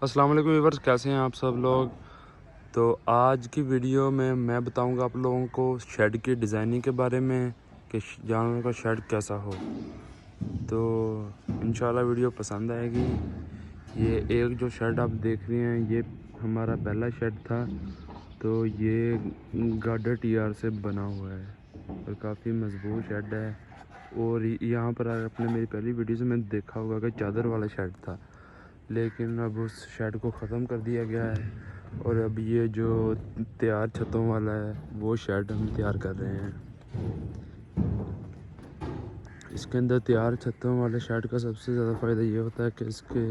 अस्सलाम वालेकुम व्यूअर्स, कैसे हैं आप सब लोग। तो आज की वीडियो में मैं बताऊंगा आप लोगों को शेड की डिज़ाइनिंग के बारे में कि जानवर का शेड कैसा हो। तो इंशाल्लाह वीडियो पसंद आएगी। ये एक जो शेड आप देख रहे हैं ये हमारा पहला शेड था। तो ये गार्डर टीआर से बना हुआ है और काफ़ी मजबूत शेड है। और यहाँ पर आपने मेरी पहली वीडियो से मैंने देखा होगा कि चादर वाला शेड था, लेकिन अब उस शेड को ख़त्म कर दिया गया है और अब ये जो तैयार छतों वाला है वो शेड हम तैयार कर रहे हैं। इसके अंदर तैयार छतों वाले शेड का सबसे ज़्यादा फ़ायदा ये होता है कि इसके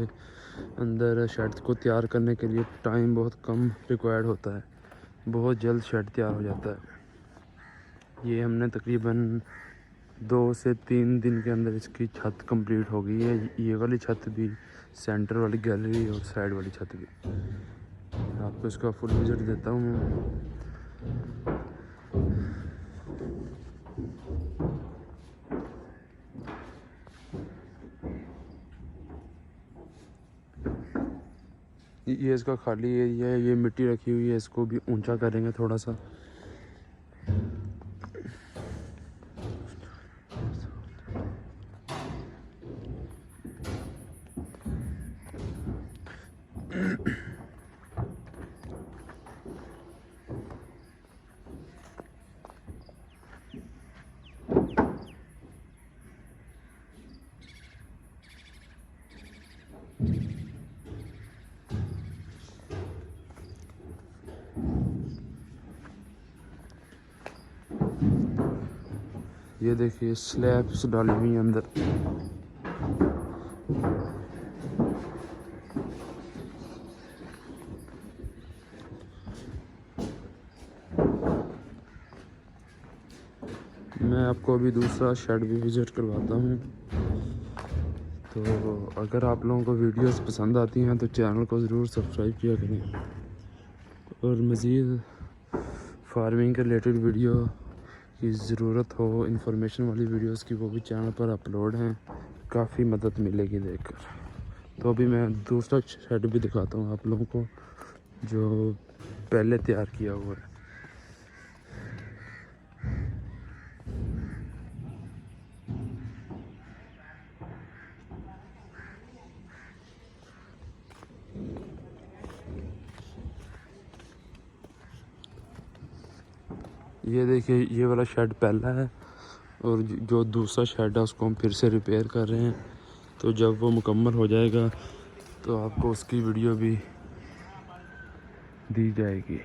अंदर शेड को तैयार करने के लिए टाइम बहुत कम रिक्वायर्ड होता है, बहुत जल्द शेड तैयार हो जाता है। ये हमने तकरीबन 2 से 3 दिन के अंदर इसकी छत कंप्लीट हो गई है। ये वाली छत भी, सेंटर वाली गैलरी और साइड वाली छत भी। आपको इसका फुल विजिट देता हूँ मैं। ये इसका खाली एरिया है, ये मिट्टी रखी हुई है, इसको भी ऊंचा करेंगे थोड़ा सा। ये देखिए स्लैब्स डाली हुई हैं अंदर। मैं आपको अभी दूसरा शेड भी विज़िट करवाता हूँ। तो अगर आप लोगों को वीडियोस पसंद आती हैं तो चैनल को ज़रूर सब्सक्राइब किया करें और मज़ीद फार्मिंग के रिलेटेड वीडियो की ज़रूरत हो, इंफॉर्मेशन वाली वीडियोस की, वो भी चैनल पर अपलोड हैं। काफ़ी मदद मिलेगी देखकर। तो अभी मैं दूसरा शेड भी दिखाता हूँ आप लोगों को जो पहले तैयार किया हुआ है। ये देखिए ये वाला शेड पहला है और जो दूसरा शेड है उसको हम फिर से रिपेयर कर रहे हैं। तो जब वो मुकम्मल हो जाएगा तो आपको उसकी वीडियो भी दी जाएगी।